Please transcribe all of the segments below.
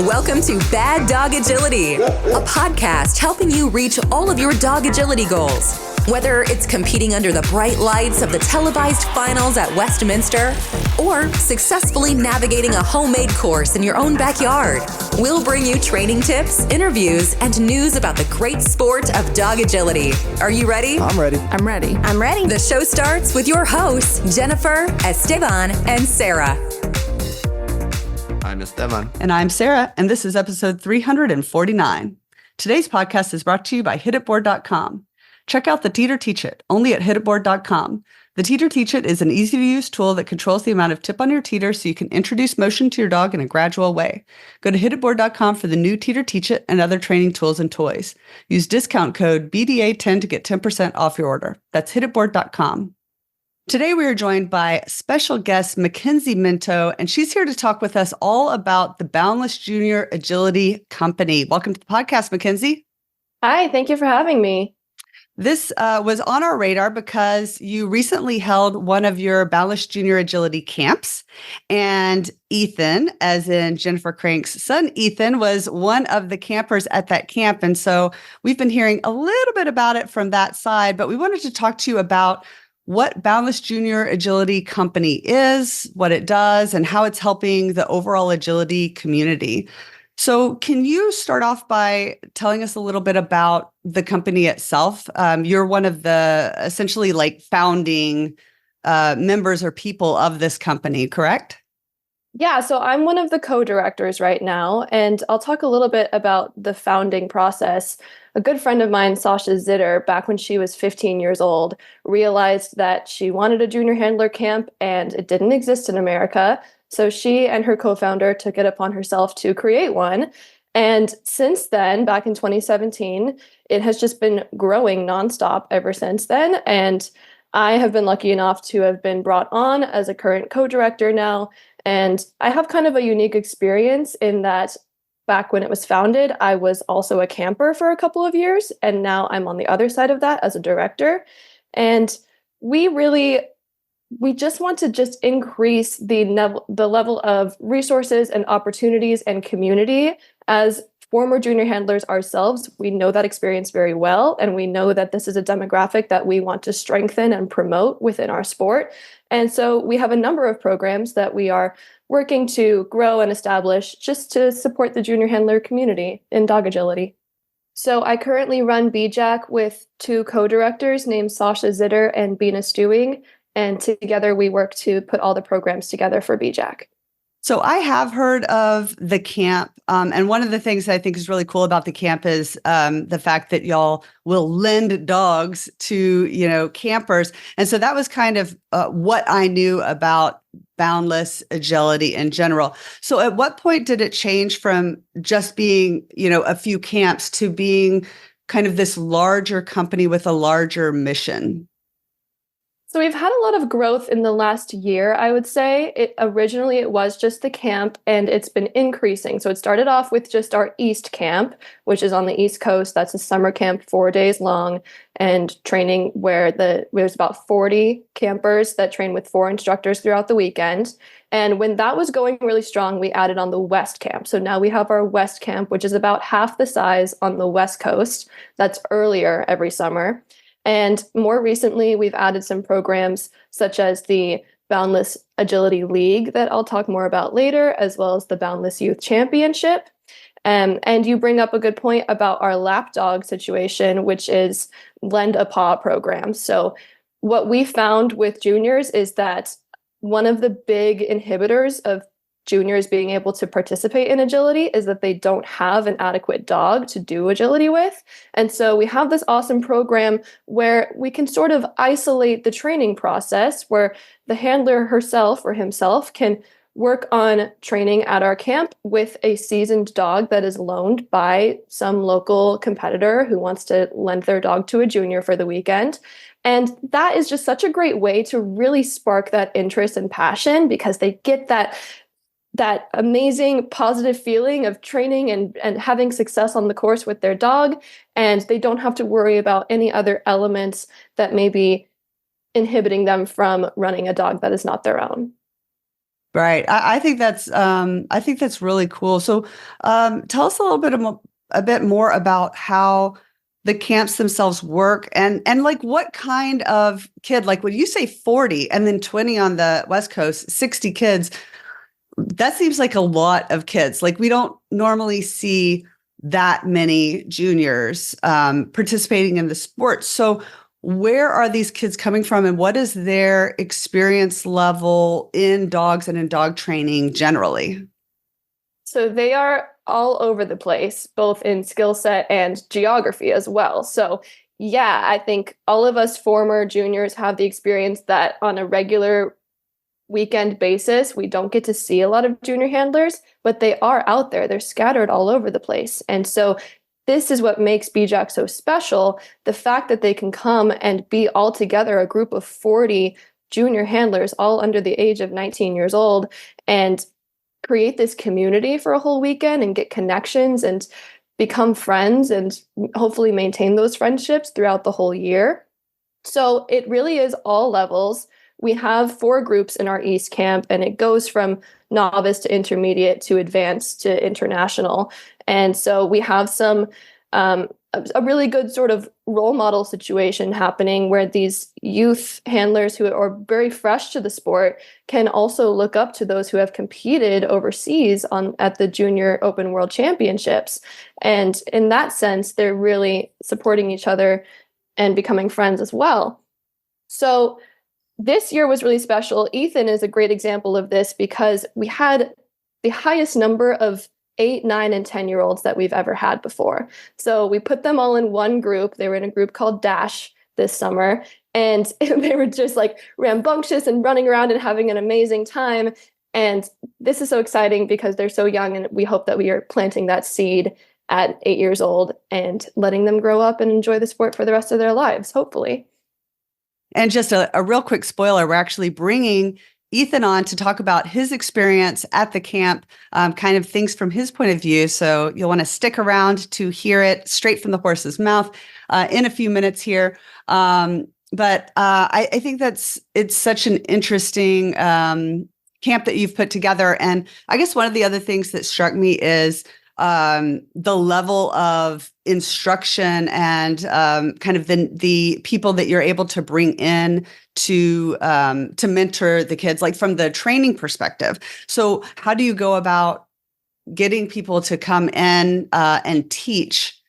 Welcome to Bad Dog Agility, a podcast helping you reach all of your dog agility goals. Whether it's competing under the bright lights of the televised finals at Westminster or successfully navigating a homemade course in your own backyard, we'll bring you training tips, interviews, and news about the great sport of dog agility. Are you ready? I'm ready. I'm ready. I'm ready. The show starts with your hosts, Jennifer, Esteban, and Sarah. I'm Esteban. And I'm Sarah, and this is episode 349. Today's podcast is brought to you by hititboard.com. Check out the Teeter Teach It, only at hititboard.com. The Teeter Teach It is an easy-to-use tool that controls the amount of tip on your teeter so you can introduce motion to your dog in a gradual way. Go to hititboard.com for the new Teeter Teach It and other training tools and toys. Use discount code BDA10 to get 10% off your order. That's hititboard.com. Today, we are joined by special guest Mackenzie Minto, and she's here to talk with us all about the Boundless Junior Agility Company. Welcome to the podcast, Mackenzie. Hi, thank you for having me. This was on our radar because you recently held one of your Boundless Junior Agility camps, and Ethan, as in Jennifer Crank's son, Ethan, was one of the campers at that camp. And so we've been hearing a little bit about it from that side, but we wanted to talk to you about what Boundless Junior Agility Company is, what it does, and how it's helping the overall agility community. So can you start off by telling us a little bit about the company itself? You're one of the essentially like founding members or people of this company, correct? Yeah, so I'm one of the co-directors right now, and I'll talk a little bit about the founding process. A good friend of mine, Sasha Zitter, back when she was 15 years old, realized that she wanted a junior handler camp and it didn't exist in America. So she and her co-founder took it upon herself to create one. And since then, back in 2017, it has just been growing nonstop ever since then. And I have been lucky enough to have been brought on as a current co-director now. And I have kind of a unique experience in that back when it was founded, I was also a camper for a couple of years. And now I'm on the other side of that as a director. And we just want to just increase the level of resources and opportunities and community. As former junior handlers ourselves, we know that experience very well, and we know that this is a demographic that we want to strengthen and promote within our sport. And so we have a number of programs that we are working to grow and establish just to support the junior handler community in dog agility. So I currently run BJAC with two co-directors named Sasha Zitter and Bina Stewing, and together we work to put all the programs together for BJAC. So I have heard of the camp, and one of the things I think is really cool about the camp is the fact that y'all will lend dogs to, campers. And so that was kind of what I knew about Boundless Agility in general. So at what point did it change from just being, a few camps to being kind of this larger company with a larger mission? So we've had a lot of growth in the last year, I would say. Originally, it was just the camp, and it's been increasing. So it started off with just our East Camp, which is on the East Coast. That's a summer camp, 4 days long, and training where there's about 40 campers that train with 4 instructors throughout the weekend. And when that was going really strong, we added on the West Camp. So now we have our West Camp, which is about half the size on the West Coast. That's earlier every summer. And more recently, we've added some programs such as the Boundless Agility League that I'll talk more about later, as well as the Boundless Youth Championship. And you bring up a good point about our lapdog situation, which is lend a paw programs. So what we found with juniors is that one of the big inhibitors of juniors being able to participate in agility is that they don't have an adequate dog to do agility with. And so we have this awesome program where we can sort of isolate the training process, where the handler herself or himself can work on training at our camp with a seasoned dog that is loaned by some local competitor who wants to lend their dog to a junior for the weekend. And that is just such a great way to really spark that interest and passion, because they get that amazing positive feeling of training and having success on the course with their dog. And they don't have to worry about any other elements that may be inhibiting them from running a dog that is not their own. Right. I think that's really cool. So tell us a little bit a bit more about how the camps themselves work and like what kind of kid, like when you say 40 and then 20 on the West Coast, 60 kids, that seems like a lot of kids. Like we don't normally see that many juniors participating in the sport. So where are these kids coming from and what is their experience level in dogs and in dog training generally? So they are all over the place, both in skill set and geography as well. So yeah, I think all of us former juniors have the experience that on a regular weekend basis, we don't get to see a lot of junior handlers, but they are out there. They're scattered all over the place. And so this is what makes BJAC so special. The fact that they can come and be all together, a group of 40 junior handlers, all under the age of 19 years old, and create this community for a whole weekend and get connections and become friends and hopefully maintain those friendships throughout the whole year. So it really is all levels. We have 4 groups in our East camp, and it goes from novice to intermediate to advanced to international. And so we have some a really good sort of role model situation happening where these youth handlers who are very fresh to the sport can also look up to those who have competed overseas at the Junior Open World Championships. And in that sense, they're really supporting each other and becoming friends as well. So this year was really special. Ethan is a great example of this because we had the highest number of 8, 9, and 10-year-olds that we've ever had before. So we put them all in one group. They were in a group called Dash this summer, and they were just like rambunctious and running around and having an amazing time. And this is so exciting because they're so young, and we hope that we are planting that seed at 8 years old and letting them grow up and enjoy the sport for the rest of their lives, hopefully. And just a real quick spoiler, we're actually bringing Ethan on to talk about his experience at the camp, kind of things from his point of view. So you'll want to stick around to hear it straight from the horse's mouth in a few minutes here. But I think it's such an interesting camp that you've put together. And I guess one of the other things that struck me is the level of instruction and kind of the people that you're able to bring in to mentor the kids, like from the training perspective. So how do you go about getting people to come in and teach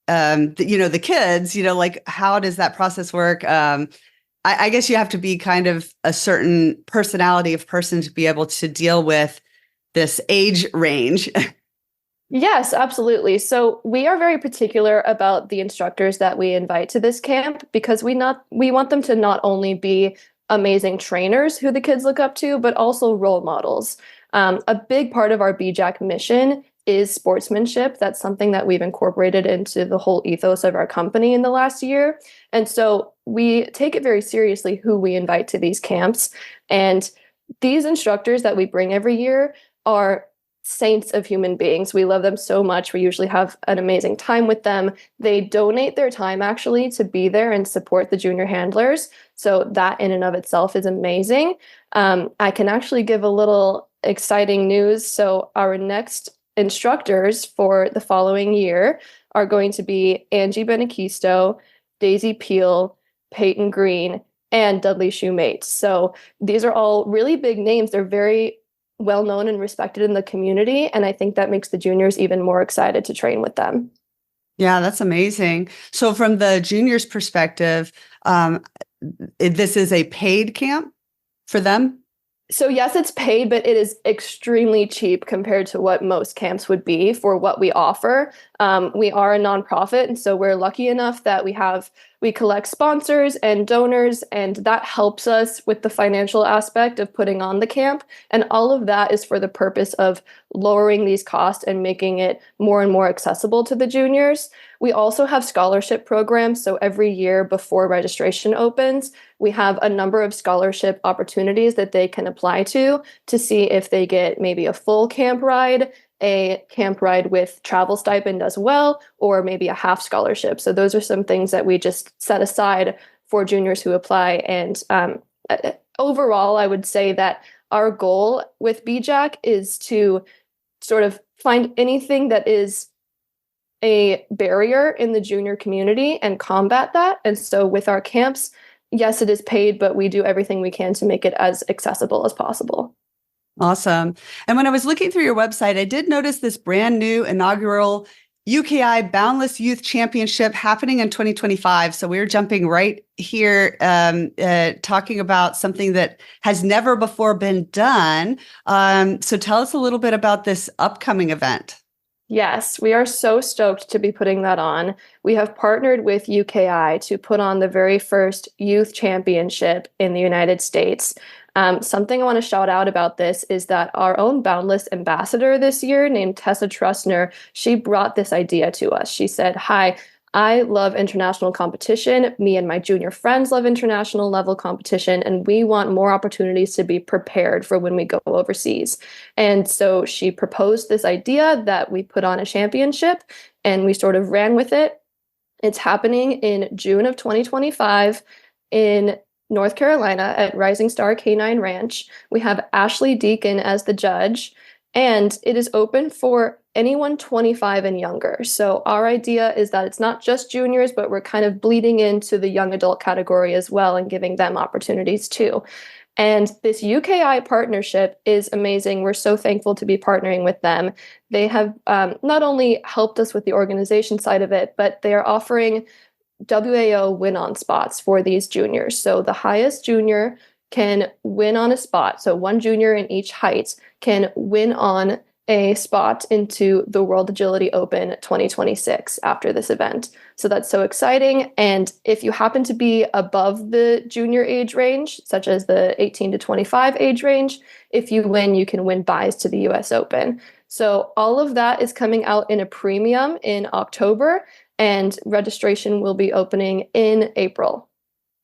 the kids, like how does that process work? I guess you have to be kind of a certain personality of person to be able to deal with this age range. Yes, absolutely. So we are very particular about the instructors that we invite to this camp because we want them to not only be amazing trainers who the kids look up to, but also role models. A big part of our BJAC mission is sportsmanship. That's something that we've incorporated into the whole ethos of our company in the last year. And so we take it very seriously who we invite to these camps. And these instructors that we bring every year are saints of human beings. We love them so much. We usually have an amazing time with them. They donate their time actually to be there and support the junior handlers. So that in and of itself is amazing. I can actually give a little exciting news. So our next instructors for the following year are going to be Angie Benequisto, Daisy Peel, Peyton Green, and Dudley Shoemate. So these are all really big names. They're very well known and respected in the community. And I think that makes the juniors even more excited to train with them. Yeah, that's amazing. So from the juniors' perspective, this is a paid camp for them? So yes, it's paid, but it is extremely cheap compared to what most camps would be for what we offer. We are a nonprofit, and so we're lucky enough that we collect sponsors and donors, and that helps us with the financial aspect of putting on the camp. And all of that is for the purpose of lowering these costs and making it more and more accessible to the juniors. We also have scholarship programs. So every year before registration opens, we have a number of scholarship opportunities that they can apply to see if they get maybe a full camp ride, a camp ride with travel stipend as well, or maybe a half scholarship. So those are some things that we just set aside for juniors who apply. And overall, I would say that our goal with BJAC is to sort of find anything that is a barrier in the junior community and combat that. And so with our camps, yes, it is paid, but we do everything we can to make it as accessible as possible. Awesome. And when I was looking through your website, I did notice this brand new inaugural UKI Boundless Youth Championship happening in 2025. So we're jumping right here, talking about something that has never before been done. So tell us a little bit about this upcoming event. Yes, we are so stoked to be putting that on. We have partnered with UKI to put on the very first youth championship in the United States. Something I want to shout out about this is that our own Boundless ambassador this year, named Tessa Trustner, she brought this idea to us. She said, "Hi, I love international competition. Me and my junior friends love international level competition, and we want more opportunities to be prepared for when we go overseas." And so she proposed this idea that we put on a championship, and we sort of ran with it. It's happening in June of 2025 in North Carolina at Rising Star Canine Ranch. We have Ashley Deacon as the judge, and it is open for anyone 25 and younger. So our idea is that it's not just juniors, but we're kind of bleeding into the young adult category as well and giving them opportunities too. And this UKI partnership is amazing. We're so thankful to be partnering with them. They have not only helped us with the organization side of it, but they are offering WAO win-on spots for these juniors. So the highest junior can win on a spot. So one junior in each height can win on a spot into the World Agility Open 2026 after this event. So that's so exciting. And if you happen to be above the junior age range, such as the 18 to 25 age range, if you win, you can win buys to the US Open. So all of that is coming out in a premium in October, and registration will be opening in April.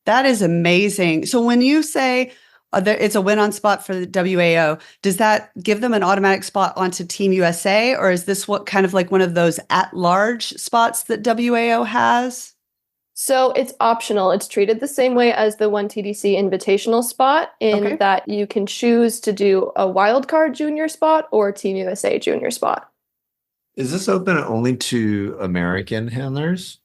That is amazing. So when you say it's a win-on spot for the WAO, does that give them an automatic spot onto Team USA, or is this what kind of like one of those at-large spots that WAO has? So it's optional. It's treated the same way as the 1TDC invitational spot in that you can choose to do a wildcard junior spot or Team USA junior spot. Is this open only to American handlers?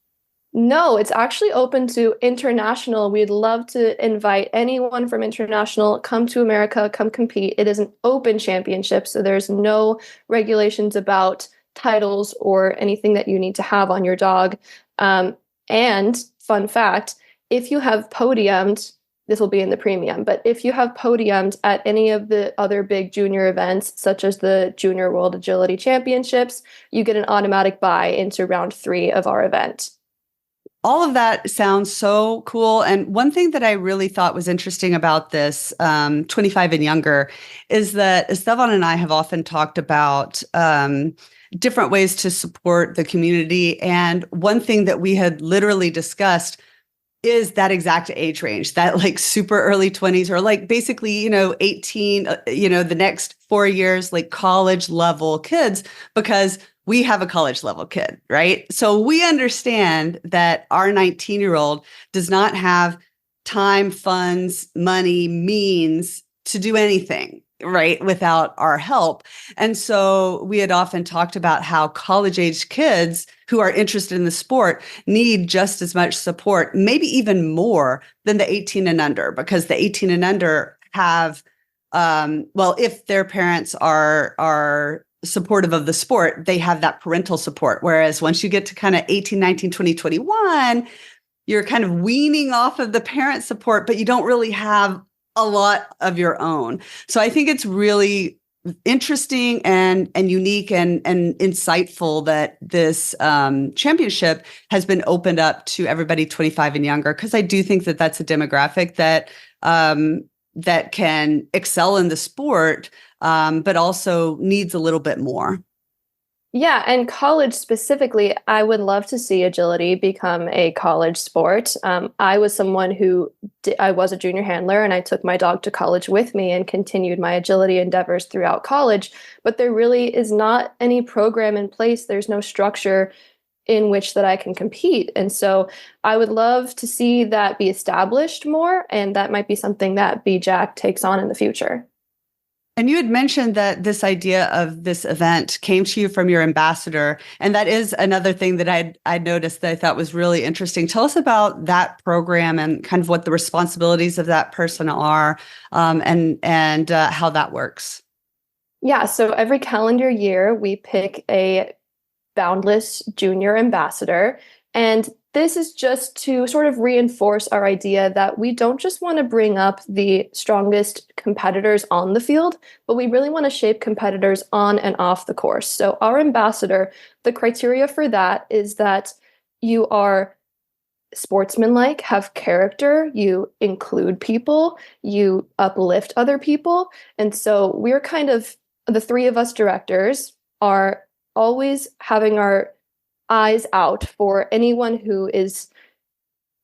No, it's actually open to international. We'd love to invite anyone from international, come to America, come compete. It is an open championship, so there's no regulations about titles or anything that you need to have on your dog. And fun fact, if you have podiumed, this will be in the premium, but if you have podiumed at any of the other big junior events, such as the Junior World Agility Championships, you get an automatic buy into round 3 of our event. All of that sounds so cool. And one thing that I really thought was interesting about this 25 and younger is that Esteban and I have often talked about different ways to support the community. And one thing that we had literally discussed is that exact age range, that like super early 20s, or like basically, 18, the next 4 years, like college level kids, because we have a college level kid, right? So we understand that our 19-year-old does not have time, funds, money, means to do anything, right, without our help. And so we had often talked about how college-age kids who are interested in the sport need just as much support, maybe even more than the 18 and under, because the 18 and under have, if their parents are supportive of the sport, they have that parental support. Whereas once you get to kind of 18, 19, 20, 21, you're kind of weaning off of the parent support, but you don't really have a lot of your own. So I think it's really interesting and unique and insightful that this championship has been opened up to everybody 25 and younger, because I do think that that's a demographic that that can excel in the sport, but also needs a little bit more. Yeah, and college specifically, I would love to see agility become a college sport. I was someone who I was a junior handler, and I took my dog to college with me and continued my agility endeavors throughout college. But there really is not any program in place. There's no structure in which that I can compete. And so I would love to see that be established more, and that might be something that BJAC takes on in the future. And you had mentioned that this idea of this event came to you from your ambassador. And that is another thing that I'd noticed that I thought was really interesting. Tell us about that program and kind of what the responsibilities of that person are, and how that works. Yeah, so every calendar year we pick a Boundless Junior Ambassador. And this is just to sort of reinforce our idea that we don't just want to bring up the strongest competitors on the field, but we really want to shape competitors on and off the course. So, our ambassador, the criteria for that is that you are sportsmanlike, have character, you include people, you uplift other people. And so, we're kind of the three of us directors are always having our eyes out for anyone who is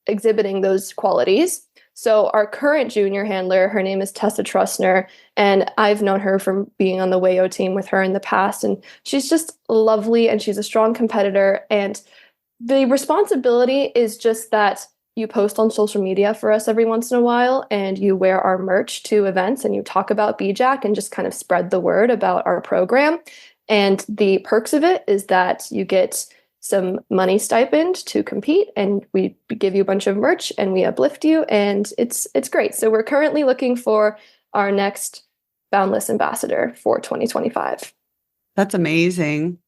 exhibiting those qualities. So our current junior handler, her name is Tessa Trustner, and I've known her from being on the WAYO team with her in the past, and she's just lovely and she's a strong competitor. And the responsibility is just that you post on social media for us every once in a while, and you wear our merch to events, and you talk about BJAC and just kind of spread the word about our program. And the perks of it is that you get some money stipend to compete, and we give you a bunch of merch and we uplift you, and it's great. So we're currently looking for our next Boundless ambassador for 2025. That's amazing.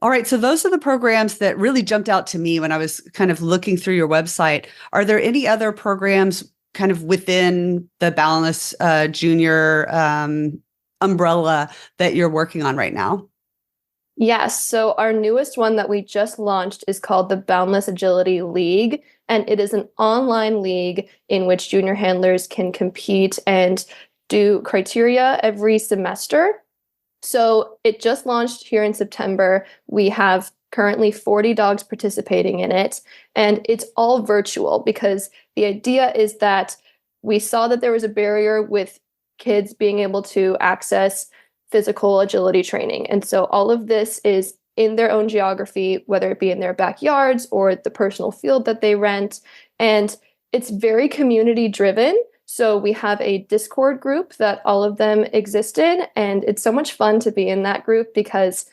All right. So those are the programs that really jumped out to me when I was kind of looking through your website. Are there any other programs kind of within the Boundless Junior umbrella that you're working on right now? Yes. So our newest one that we just launched is called the Boundless Agility League. And it is an online league in which junior handlers can compete and do criteria every semester. So it just launched here in September. We have currently 40 dogs participating in it. And it's all virtual because the idea is that we saw that there was a barrier with kids being able to access physical agility training. And so all of this is in their own geography, whether it be in their backyards or the personal field that they rent. And it's very community driven. So we have a Discord group that all of them exist in. And it's so much fun to be in that group because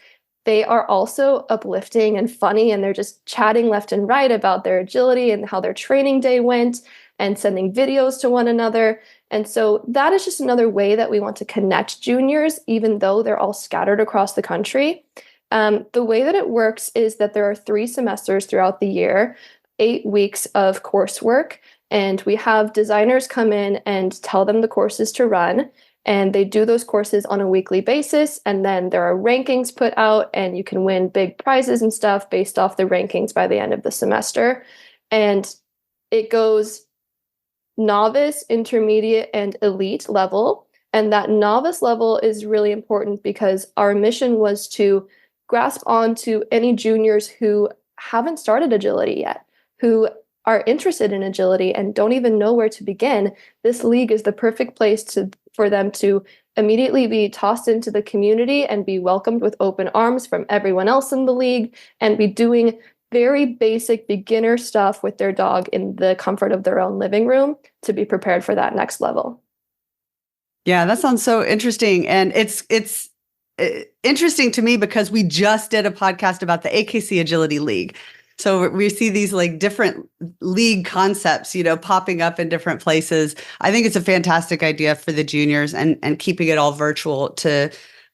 they are also uplifting and funny. And they're just chatting left and right about their agility and how their training day went and sending videos to one another. And so that is just another way that we want to connect juniors, even though they're all scattered across the country. The way that it works is that there are 3 semesters throughout the year, 8 weeks of coursework, and we have designers come in and tell them the courses to run, and they do those courses on a weekly basis, and then there are rankings put out, and you can win big prizes and stuff based off the rankings by the end of the semester. And it goes novice, intermediate, and elite level. And that novice level is really important because our mission was to grasp onto any juniors who haven't started agility yet, who are interested in agility and don't even know where to begin. This league is the perfect place for them to immediately be tossed into the community and be welcomed with open arms from everyone else in the league and be doing very basic beginner stuff with their dog in the comfort of their own living room to be prepared for that next level. Yeah, that sounds so interesting. And it's interesting to me because we just did a podcast about the AKC Agility League. So we see these like different league concepts, popping up in different places. I think it's a fantastic idea for the juniors and keeping it all virtual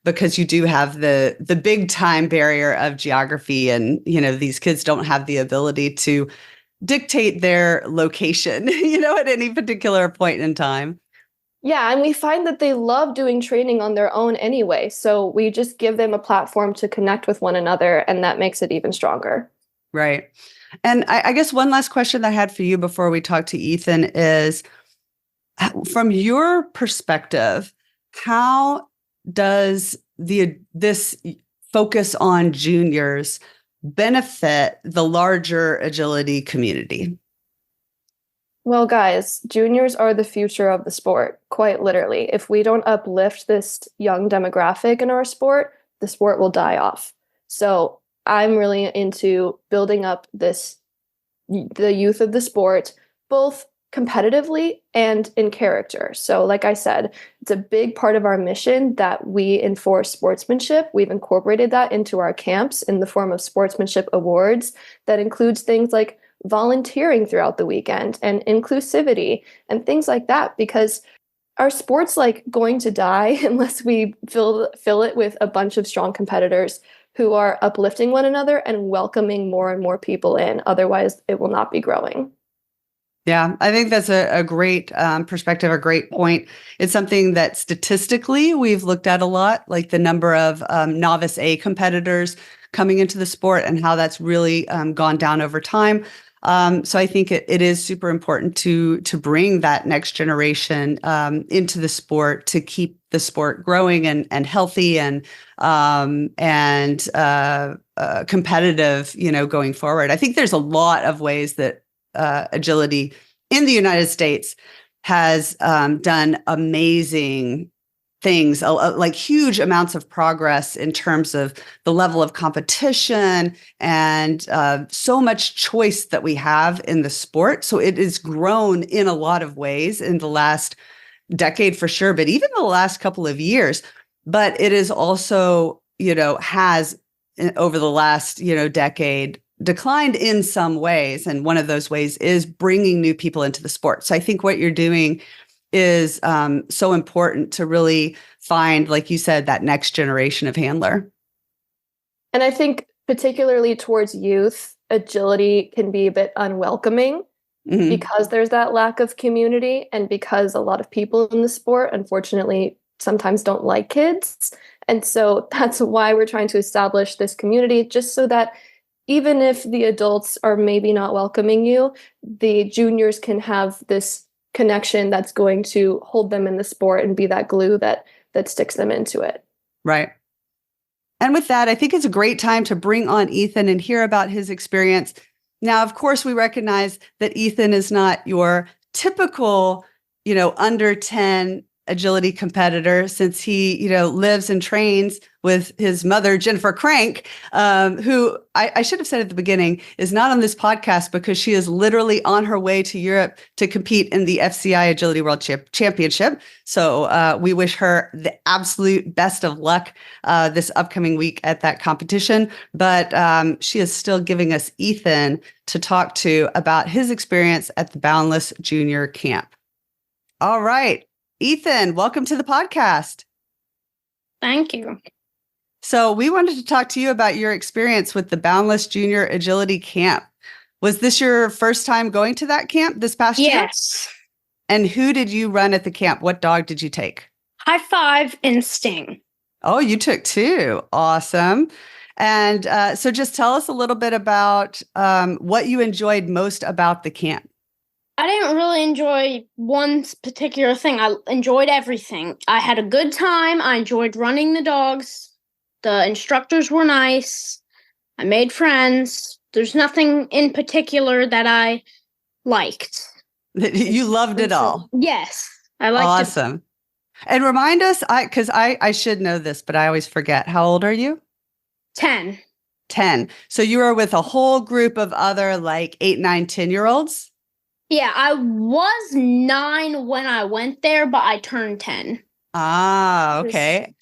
because you do have the big time barrier of geography, and these kids don't have the ability to dictate their location, at any particular point in time. Yeah, and we find that they love doing training on their own anyway. So we just give them a platform to connect with one another, and that makes it even stronger. Right. And I guess one last question that I had for you before we talk to Ethan is, from your perspective, how does this focus on juniors benefit the larger agility community? Well, guys, juniors are the future of the sport, quite literally. If we don't uplift this young demographic in our sport, the sport will die off. So I'm really into building up the youth of the sport, both competitively and in character. So like I said, it's a big part of our mission that we enforce sportsmanship. We've incorporated that into our camps in the form of sportsmanship awards that includes things like volunteering throughout the weekend and inclusivity and things like that, because our sport's like going to die unless we fill it with a bunch of strong competitors who are uplifting one another and welcoming more and more people in. Otherwise, it will not be growing. Yeah, I think that's a great perspective, a great point. It's something that statistically we've looked at a lot, like the number of novice A competitors coming into the sport and how that's really gone down over time. So I think it is super important to bring that next generation into the sport to keep the sport growing and healthy and competitive, going forward. I think there's a lot of ways that agility in the United States has done amazing things, like huge amounts of progress in terms of the level of competition and so much choice that we have in the sport. So it has grown in a lot of ways in the last decade for sure, but even the last couple of years. But it is also, has over the last, decade declined in some ways. And one of those ways is bringing new people into the sport. So I think what you're doing is so important to really find, like you said, that next generation of handler. And I think particularly towards youth, agility can be a bit unwelcoming because there's that lack of community and because a lot of people in the sport, unfortunately, sometimes don't like kids. And so that's why we're trying to establish this community, just so that even if the adults are maybe not welcoming you, the juniors can have this connection that's going to hold them in the sport and be that glue that sticks them into it. Right. And with that, I think it's a great time to bring on Ethan and hear about his experience. Now, of course, we recognize that Ethan is not your typical, under 10 agility competitor, since he, lives and trains with his mother, Jennifer Crank, who I should have said at the beginning is not on this podcast because she is literally on her way to Europe to compete in the FCI Agility World Championship. So we wish her the absolute best of luck this upcoming week at that competition. But she is still giving us Ethan to talk to about his experience at the Boundless Junior Camp. All right. Ethan, welcome to the podcast. Thank you. So we wanted to talk to you about your experience with the Boundless Junior Agility Camp. Was this your first time going to that camp this past year? Yes. And who did you run at the camp? What dog did you take? High Five and Sting. Oh, you took two. Awesome. And so just tell us a little bit about what you enjoyed most about the camp. I didn't really enjoy one particular thing. I enjoyed everything. I had a good time. I enjoyed running the dogs. The instructors were nice. I made friends. There's nothing in particular that I liked. You loved it all. Yes, I liked it. Awesome. And remind us, because I should know this, but I always forget. How old are you? 10. 10. So you were with a whole group of other like 8, 9, 10-year-olds? Yeah, I was 9 when I went there, but I turned 10. Ah, okay.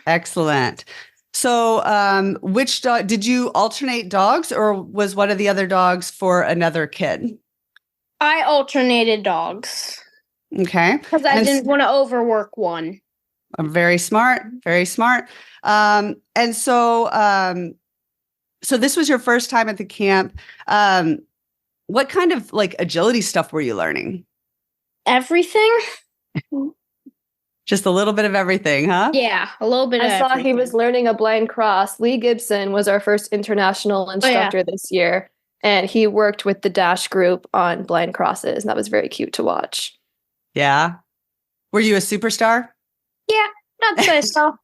Excellent. So which dog, did you alternate dogs or was one of the other dogs for another kid? I alternated dogs. Okay. Because I didn't want to overwork one. Very smart. Very smart. And so this was your first time at the camp. What kind of like agility stuff were you learning? Everything. Just a little bit of everything, huh? Yeah, a little bit of I saw everything. he was learning a blind cross. Lee Gibson was our first international instructor this year, and he worked with the Dash group on blind crosses, and that was very cute to watch. Yeah. Were you a superstar? Yeah, I'd say so.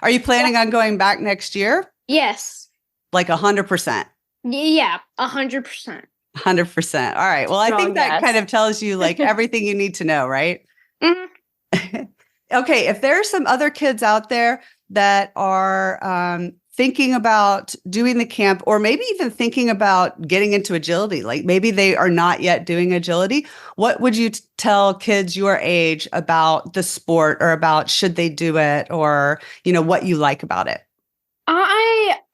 Are you planning on going back next year? Yes. Like 100%? Yeah, 100%. 100%. All right. Well, I think that kind of tells you like everything you need to know, right? Mm-hmm. Okay. If there are some other kids out there that are thinking about doing the camp, or maybe even thinking about getting into agility, like maybe they are not yet doing agility, what would you tell kids your age about the sport, or about should they do it, or, what you like about it?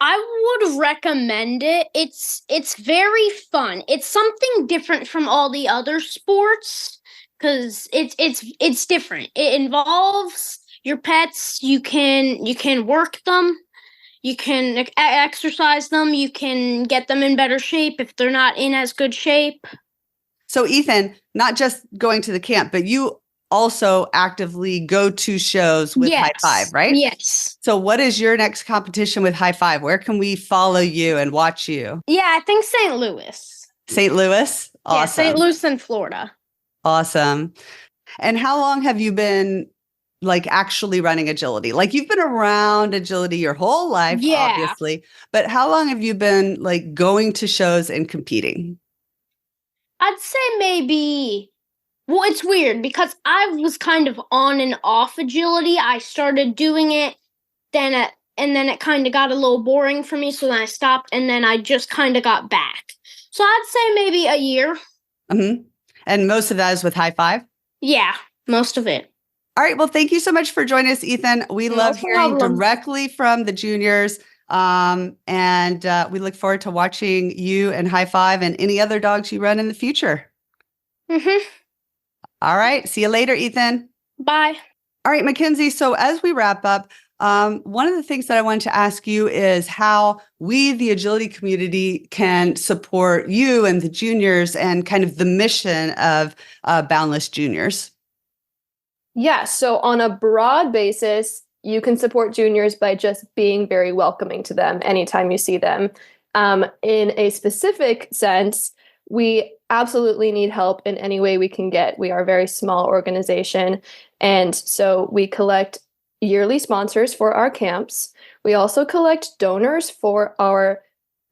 I would recommend it. It's very fun. It's something different from all the other sports because it's different. It involves your pets. You can work them. You can exercise them. You can get them in better shape if they're not in as good shape. So Ethan, not just going to the camp, but you also actively go to shows with High Five, right? Yes. So what is your next competition with High Five? Where can we follow you and watch you? Yeah, I think St. Louis. St. Louis? Awesome. Yeah, St. Louis in Florida. Awesome. And how long have you been actually running agility? Like you've been around agility your whole life, obviously, but how long have you been going to shows and competing? I'd say maybe, well, it's weird because I was kind of on and off agility. I started doing it, and then it kind of got a little boring for me, so then I stopped, and then I just kind of got back. So I'd say maybe a year. Mm-hmm. And most of that is with High Five? Yeah, most of it. All right. Well, thank you so much for joining us, Ethan. We love hearing directly from the juniors. And we look forward to watching you and High Five and any other dogs you run in the future. Mm-hmm. All right. See you later, Ethan. Bye. All right, Mackenzie. So as we wrap up, one of the things that I wanted to ask you is how we, the agility community, can support you and the juniors and kind of the mission of Boundless Juniors. Yeah, so on a broad basis, you can support juniors by just being very welcoming to them anytime you see them. In a specific sense, we absolutely need help in any way we can get. We are a very small organization, and so we collect yearly sponsors for our camps. We also collect donors for our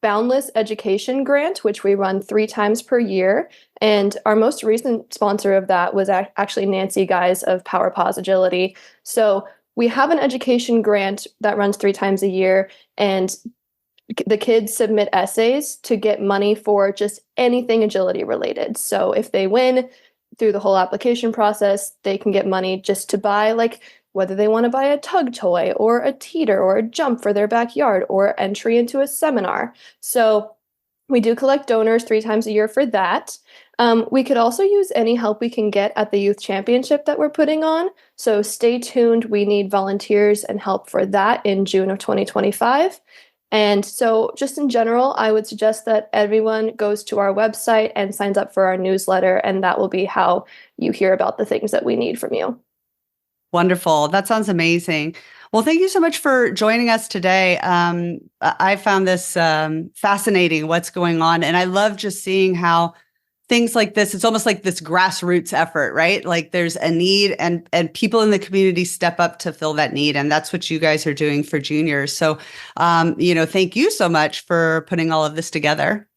Boundless Education Grant, which we run 3 times per year. And our most recent sponsor of that was actually Nancy Guys of Power Paws Agility. So we have an education grant that runs 3 times a year, and the kids submit essays to get money for just anything agility related. So if they win through the whole application process, they can get money just to buy, whether they want to buy a tug toy or a teeter or a jump for their backyard or entry into a seminar. So we do collect donors 3 times a year for that. We could also use any help we can get at the youth championship that we're putting on. So stay tuned. We need volunteers and help for that in June of 2025. And so just in general, I would suggest that everyone goes to our website and signs up for our newsletter, and that will be how you hear about the things that we need from you. Wonderful. That sounds amazing. Well, thank you so much for joining us today. I found this fascinating, what's going on. And I love just seeing how things like this, it's almost like this grassroots effort, right? Like there's a need and people in the community step up to fill that need. And that's what you guys are doing for juniors. So, thank you so much for putting all of this together.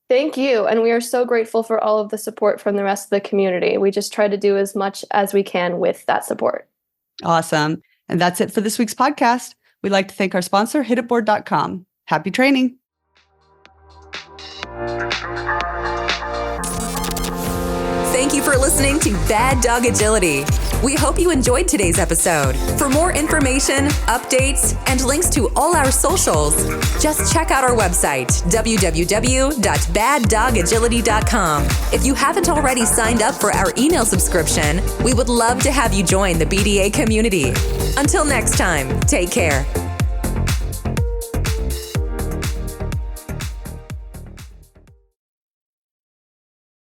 Thank you. And we are so grateful for all of the support from the rest of the community. We just try to do as much as we can with that support. Awesome. And that's it for this week's podcast. We'd like to thank our sponsor, hititboard.com. Happy training. Thank you for listening to Bad Dog Agility. We hope you enjoyed today's episode. For more information, updates, and links to all our socials, just check out our website, www.baddogagility.com. If you haven't already signed up for our email subscription, we would love to have you join the BDA community. Until next time, take care.